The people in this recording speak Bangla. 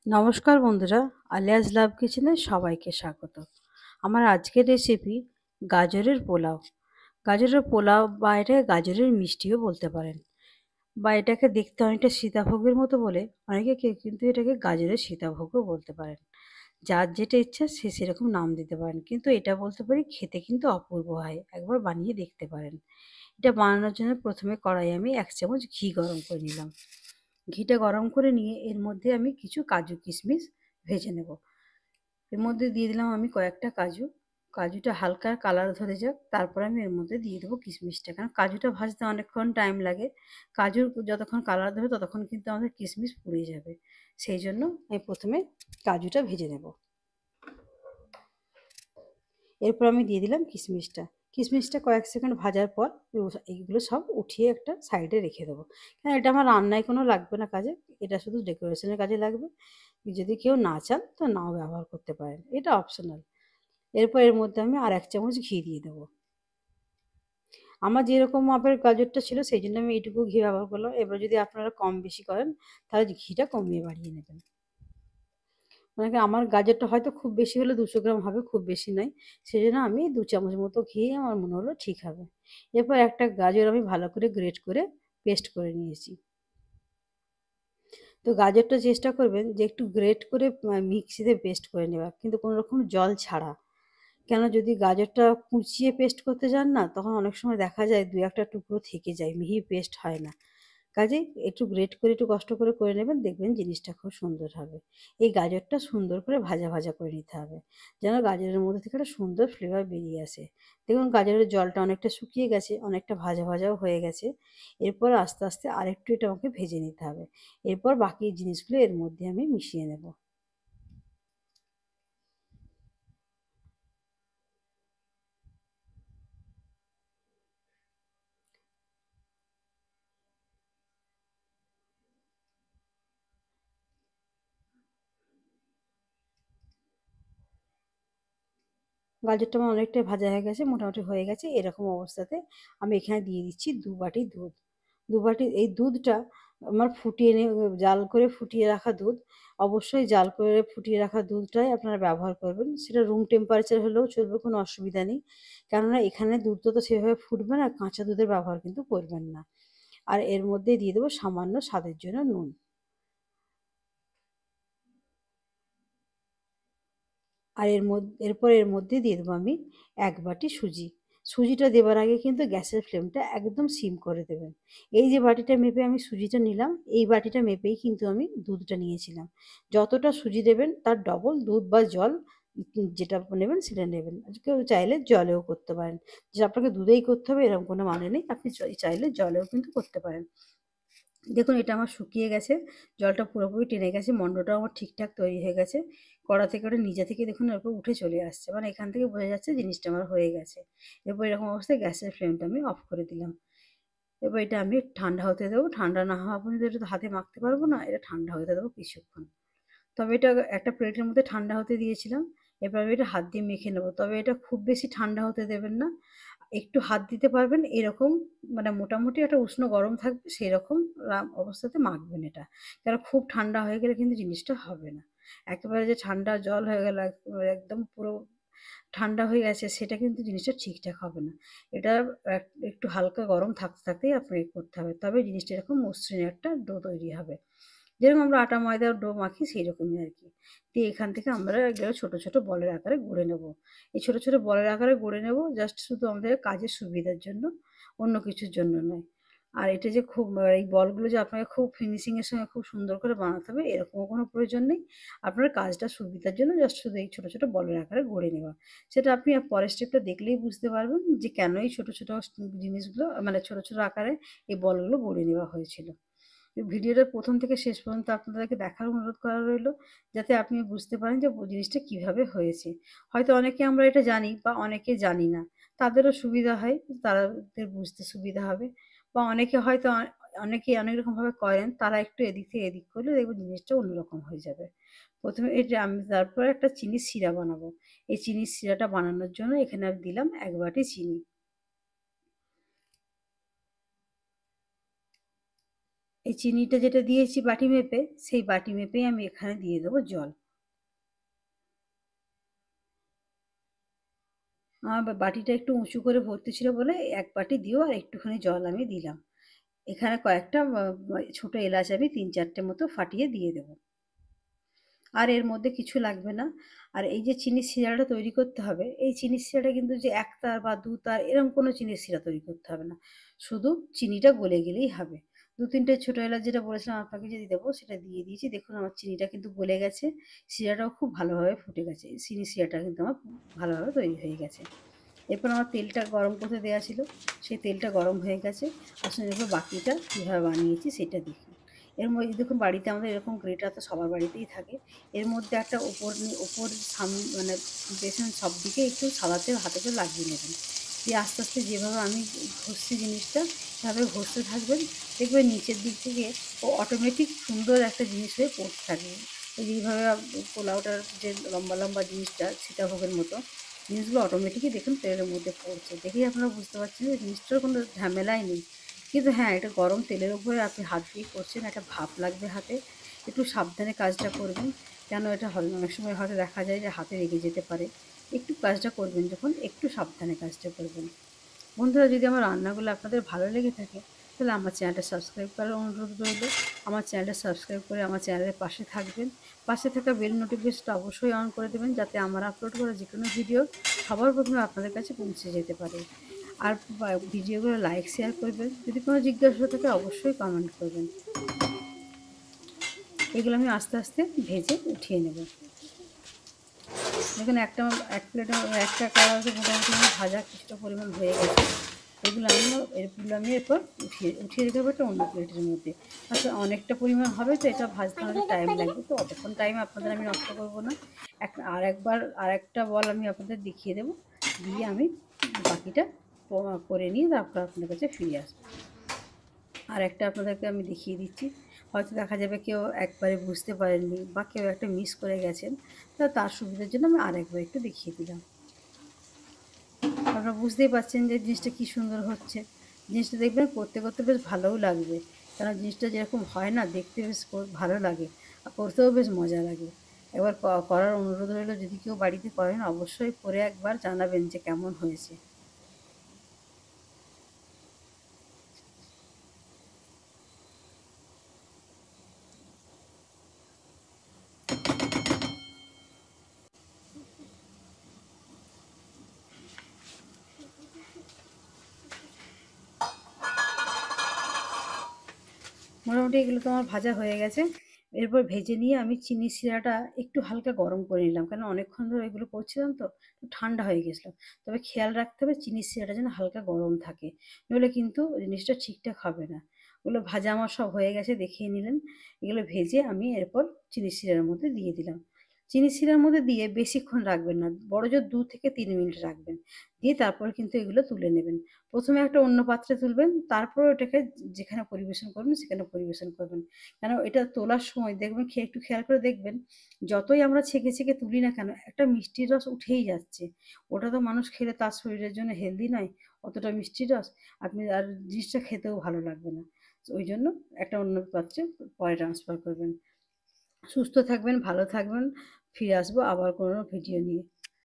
নমস্কার বন্ধুরা, আলিয়াস লাভ কিচেনে সবাইকে স্বাগত। আমার আজকের রেসিপি গাজরের পোলাও। গাজরের পোলাও বা এটা গাজরের মিষ্টিও বলতে পারেন, বা এটাকে দেখতে অনেকটা সীতাভোগের মতো বলে অনেকে কেউ কিন্তু এটাকে গাজরের সীতাভোগও বলতে পারেন। যার যেটা ইচ্ছা সে সেরকম নাম দিতে পারেন, কিন্তু এটা বলতে পারি খেতে কিন্তু অপূর্ব হয়। একবার বানিয়ে দেখতে পারেন। এটা বানানোর জন্য প্রথমে কড়াই আমি 1 চামচ ঘি গরম করে নিলাম। ঘিটা গরম করে নিয়ে এর মধ্যে আমি কিছু কাজু কিশমিশ ভেজে নেব। এর মধ্যে দিয়ে দিলাম আমি কয়েকটা কাজু। কাজুটা হালকা কালার ধরে যাক, তারপর আমি এর মধ্যে দিয়ে দেবো কিশমিশটা, কারণ কাজুটা ভাজতে অনেকক্ষণ টাইম লাগে। কাজুর যতক্ষণ কালার ধরবে ততক্ষণ কিন্তু আমাদের কিশমিশ পুড়ে যাবে। সেই জন্য আমি প্রথমে কাজুটা ভেজে নেব। এরপর আমি দিয়ে দিলাম কিশমিশটা। কিশমিশটা কয়েক সেকেন্ড ভাজার পর এইগুলো সব উঠিয়ে একটা সাইডে রেখে দেবো, কারণ এটা আমার রান্নায় কোনো লাগবে না কাজে। এটা শুধু ডেকোরেশনের কাজে লাগবে। যদি কেউ না চান তো নাও ব্যবহার করতে পারেন, এটা অপশনাল। এরপর এর মধ্যে আমি আর 1 চামচ ঘি দিয়ে দেবো। আমার যেরকম মাপের গাজরটা ছিল সেই জন্য আমি এইটুকু ঘি ব্যবহার করলাম। এবার যদি আপনারা কম বেশি করেন তাহলে ঘিটা কমিয়ে বাড়িয়ে নেবেন। মানে কি, আমার গাজরটা হয়তো খুব বেশি হলে 200 গ্রাম হবে, খুব বেশি নয়। সেই জন্য আমি 2 চামচ মতো ঘি আমার মনে হলো ঠিক হবে। এরপর একটা গাজর আমি ভালো করে গ্রেট করে পেস্ট করে নিয়েছি। তো গাজরটা চেষ্টা করবেন যে একটু গ্রেট করে মিক্সিতে পেস্ট করে নেওয়া, কিন্তু কোনো রকম জল ছাড়া। কেন, যদি গাজরটা কুচিয়ে পেস্ট করতে যান না, তখন অনেক সময় দেখা যায় 2-1টা টুকরো থেকে যায়, মিহি পেস্ট হয় না। কাজেই একটু গ্রেট করে একটু কষ্ট করে করে নেবেন, দেখবেন জিনিসটা খুব সুন্দর হবে। এই গাজরটা সুন্দর করে ভাজা ভাজা করে নিতে হবে, যেন গাজরের মধ্যে থেকে একটা সুন্দর ফ্লেভার বেরিয়ে আসে। দেখুন গাজরের জলটা অনেকটা শুকিয়ে গেছে, অনেকটা ভাজা ভাজাও হয়ে গেছে। এরপর আস্তে আস্তে আরেকটু এটা আমাকে ভেজে নিতে হবে। এরপর বাকি জিনিসগুলো এর মধ্যে আমি মিশিয়ে নেব। গাজরটা আমার অনেকটাই ভাজা হয়ে গেছে, মোটামুটি হয়ে গেছে। এরকম অবস্থাতে আমি এখানে দিয়ে দিচ্ছি 2 বাটি দুধ। 2 বাটি এই দুধটা আমার ফুটিয়ে জাল করে ফুটিয়ে রাখা দুধ। অবশ্যই জাল করে ফুটিয়ে রাখা দুধটাই আপনারা ব্যবহার করবেন। সেটা রুম টেম্পারেচার হলেও চলবে, কোনো অসুবিধা নেই। কেননা এখানে দুধটা তো সেভাবে ফুটবে না, কাঁচা দুধের ব্যবহার কিন্তু করবেন না। আর এর মধ্যে দিয়ে দেবো সামান্য স্বাদের জন্য নুন। আর এরপর এর মধ্যে দিয়ে দেবো আমি 1 বাটি সুজি। সুজিটা দেবার আগে কিন্তু গ্যাসের ফ্লেমটা একদম সিম করে দেবেন। এই যে বাটিটা মেপে আমি সুজিটা নিলাম, এই বাটিটা মেপেই কিন্তু আমি দুধটা নিয়েছিলাম। যতটা সুজি দেবেন তার ডবল দুধ বা জল যেটা নেবেন সেটা নেবেন। কেউ চাইলে জলেও করতে পারেন। যে আপনাকে দুধেই করতে হবে এরকম কোনো মানে নেই, আপনি চাইলে জলেও কিন্তু করতে পারেন। দেখুন এটা আমার শুকিয়ে গেছে, জলটা পুরোপুরি টেনে গেছে, মন্ডটাও আমার ঠিকঠাক তৈরি হয়ে গেছে। কড়া থেকে ওটা নিজে থেকে দেখুন এরপর উঠে চলে আসছে, মানে এখান থেকে বোঝা যাচ্ছে জিনিসটা আমার হয়ে গেছে। এরপর এরকম অবস্থায় গ্যাসের ফ্লেমটা আমি অফ করে দিলাম। এবার এটা আমি ঠান্ডা হতে দেবো। ঠান্ডা না হওয়া পর্যন্ত এটা তো হাতে মাখতে পারবো না, এটা ঠান্ডা হতে দেবো কিছুক্ষণ। তবে এটা একটা প্লেটের মধ্যে ঠান্ডা হতে দিয়েছিলাম। এবার আমি এটা হাত দিয়ে মেখে নেবো, তবে এটা খুব বেশি ঠান্ডা হতে দেবেন না। একটু হাত দিতে পারবেন এরকম, মানে মোটামুটি একটা উষ্ণ গরম থাকবে সেই রকম অবস্থাতে মাখবেন এটা। কারণ খুব ঠান্ডা হয়ে গেলে কিন্তু জিনিসটা হবে না। একেবারে যে ঠান্ডা জল হয়ে গেল, একেবারে একদম পুরো ঠান্ডা হয়ে গেছে, সেটা কিন্তু জিনিসটা ঠিকঠাক হবে না। এটা একটু হালকা গরম থাকতে থাকতেই আপনাকে করতে হবে, তবে জিনিসটা এরকম মসৃণ একটা ডো তৈরি হবে। যেরকম আমরা আটা ময়দার ডো মাখি সেই রকমই আর কি। দিয়ে এখান থেকে আমরা এগুলো ছোট ছোট বলের আকারে গড়ে নেব। এই ছোট ছোট বলের আকারে গড়ে নেব জাস্ট শুধু আমাদের কাজের সুবিধার জন্য, অন্য কিছুর জন্য নয়। আর এটা যে খুব এই বলগুলো যে আপনাকে খুব ফিনিশিংয়ের সঙ্গে খুব সুন্দর করে বানাতে হবে এরকমও কোনো প্রয়োজন নেই। আপনার কাজটা সুবিধার জন্য জাস্ট শুধু এই ছোট ছোট বলের আকারে গড়ে নেওয়া। সেটা আপনি পরের স্টেপটা দেখলেই বুঝতে পারবেন যে কেন এই ছোট ছোট জিনিসগুলো, মানে ছোট ছোট আকারে এই বলগুলো গড়ে নেওয়া হয়েছিল। ভিডিওটা প্রথম থেকে শেষ পর্যন্ত আপনাদেরকে দেখার অনুরোধ করা রইল, যাতে আপনি বুঝতে পারেন যে জিনিসটা কিভাবে হয়েছে। হয়তো অনেকে আমরা এটা জানি বা অনেকে জানি না, তাদেরও সুবিধা হয়, তাদের বুঝতে সুবিধা হবে। বা অনেকে হয়তো অনেকে অনেক রকমভাবে করেন, তারা একটু এদিক থেকে এদিক করলে দেখবেন জিনিসটা অন্যরকম হয়ে যাবে। প্রথমে এটা আমি তারপরে একটা চিনির শিরা বানাবো। এই চিনির শিরাটা বানানোর জন্য এখানে আমি দিলাম 1 বাটি চিনি। এই চিনিটা যেটা দিয়েছি বাটি মেপে, সেই বাটি মেপেই আমি এখানে দিয়ে দেবো জল। আমার বাটিটা একটু উঁচু করে ভর্তি ছিল বলে ১ বাটি দিয়েও আর একটুখানি জল আমি দিলাম। এখানে কয়েকটা ছোট এলাচ আমি ৩-৪টে মতো ফাটিয়ে দিয়ে দেবো। আর এর মধ্যে কিছু লাগবে না। আর এই যে চিনির শিরাটা তৈরি করতে হবে, এই চিনির শিরাটা কিন্তু যে ১ তার বা ২ তার এরকম কোনো চিনির শিরা তৈরি করতে হবে না। শুধু চিনিটা গলে গেলেই হবে। ২-৩টে ছোট এলাচ যেটা বলেছিলাম আপনাকে যে দেবো সেটা দিয়ে দিয়েছি। দেখুন আমার চিনিটা কিন্তু গলে গেছে। শিরাটাও খুব ভালোভাবে ফুটে গেছে। চিনির শিরাটা কিন্তু আমার ভালোভাবে তৈরি হয়ে গেছে। এরপর আমার তেলটা গরম করতে দেওয়া ছিল, সেই তেলটা গরম হয়ে গেছে। আসুন এরপর বাকিটা কীভাবে বানিয়েছি সেটা দেখুন। এর মধ্যে দেখুন বাড়িতে আমাদের এরকম গ্রেটার তো সবার বাড়িতেই থাকে। এর মধ্যে একটা ওপর মানে পেছন সব দিকে একটু সাদা তেল হাতে করে লাগিয়ে নেবেন। দিয়ে আস্তে আস্তে যেভাবে আমি ঘষছি জিনিসটা সেভাবে ঘষতে থাকবেন। দেখবেন নিচের দিক থেকে ও অটোমেটিক সুন্দর একটা জিনিস হয়ে পড়তে থাকবে। ওই যেইভাবে পোলাওটার যে লম্বা লম্বা জিনিসটা সীতাভোগের মতো জিনিসগুলো অটোমেটিকই দেখুন তেলের মধ্যে পড়ছে। দেখেই আপনারা বুঝতে পারছেন যে জিনিসটার কোনো ঝামেলাই নেই। কিন্তু হ্যাঁ, এটা গরম তেলের উপরে আপনি হাত দিয়ে করছেন, একটা ভাপ লাগবে হাতে। একটু সাবধানে কাজটা করবেন। কেন এটা অনেক সময় হয়তো দেখা যায় যে হাতে লেগে যেতে পারে। একটু কাজটা করবেন যখন একটু সাবধানে কাজটা করবেন। বন্ধুরা যদি আমার রান্নাগুলো আপনাদের ভালো লেগে থাকে তাহলে আমার চ্যানেলটা সাবস্ক্রাইব করার অনুরোধ রইল। আমার চ্যানেলটা সাবস্ক্রাইব করে আমার চ্যানেলের পাশে থাকবেন। পাশে থাকা বেল নোটিফিকেশনটা অবশ্যই অন করে দেবেন যাতে আমার আপলোড করা যে কোনো ভিডিও সবার প্রথমে আপনাদের কাছে পৌঁছে যেতে পারে। আর ভিডিওগুলো লাইক শেয়ার করবেন। যদি কোনো জিজ্ঞাসা থাকে অবশ্যই কমেন্ট করবেন। এগুলো আমি আস্তে আস্তে ভেজে উঠিয়ে নেব। দেখুন এক প্লেটে একটা কড়াইতে মোটামুটি আমার ভাজা কিছুটা পরিমাণ হয়ে গেছে। এগুলো আমি এরপর উঠিয়ে রেখে দেবো একটা অন্য প্লেটের মধ্যে। আচ্ছা অনেকটা পরিমাণ হবে তো এটা ভাজতে অনেক টাইম লাগবে, তো অতক্ষণ টাইম আপনাদের আমি নষ্ট করবো না। আরেকটা বল আমি আপনাদের দেখিয়ে দেবো, দিয়ে আমি বাকিটা করে নিয়ে তারপর আপনাদের কাছে ফিরে আসবো। আর একটা আপনাদেরকে আমি দেখিয়ে দিচ্ছি, হয়তো দেখা যাবে কেউ একবারে বুঝতে পারেননি বা কেউ একটা মিস করে গেছেন, তার সুবিধার জন্য আমি আরেকবার একটু দেখিয়ে দিলাম। আপনারা বুঝতেই পারছেন যে জিনিসটা কী সুন্দর হচ্ছে। জিনিসটা দেখবেন করতে করতে বেশ ভালোও লাগবে, কারণ জিনিসটা যেরকম হয় না দেখতে বেশ ভালো লাগে আর করতেও বেশ মজা লাগে। একবার করার অনুরোধ রইল, যদি কেউ বাড়িতে করেন অবশ্যই করে একবার জানাবেন যে কেমন হয়েছে। মোটামুটি এগুলো তো আমার ভাজা হয়ে গেছে। এরপর ভেজে নিয়ে আমি চিনি শিরাটা একটু হালকা গরম করে নিলাম, কারণ অনেকক্ষণ ধরে এগুলো করছিলাম তো একটু ঠান্ডা হয়ে গেছিলো। তবে খেয়াল রাখতে হবে চিনির শিরাটা যেন হালকা গরম থাকে, নইলে কিন্তু জিনিসটা ঠিকঠাক হবে না। ওগুলো ভাজা আমার সব হয়ে গেছে দেখিয়ে নিলেন। এগুলো ভেজে আমি এরপর চিনির শিরার মধ্যে দিয়ে দিলাম। চিনির শিরার মধ্যে দিয়ে বেশিক্ষণ রাখবেন না, বড় জোর 2 থেকে 3 মিনিট রাখবেন। দিয়ে তারপর কিন্তু এগুলো তুলে নেবেন। প্রথমে একটা অন্য পাত্রে তুলবেন, তারপর ওটাকে যেখানে পরিবেশন করবেন সেখানে পরিবেশন করবেন। কেন এটা তোলার সময় দেখবেন একটু খেয়াল করে দেখবেন, যতই আমরা ছেঁকে ছেঁকে তুলি না কেন একটা মিষ্টির রস উঠেই যাচ্ছে। ওটা তো মানুষ খেলে তার শরীরের জন্য হেলদি নয় অতটা মিষ্টির রস। আপনি আর জিনিসটা খেতেও ভালো লাগবে না। ওই জন্য একটা অন্য পাত্রে পরে ট্রান্সফার করবেন। সুস্থ থাকবেন, ভালো থাকবেন। ফিরে আসবো আবার কোনো ভিডিও নিয়ে।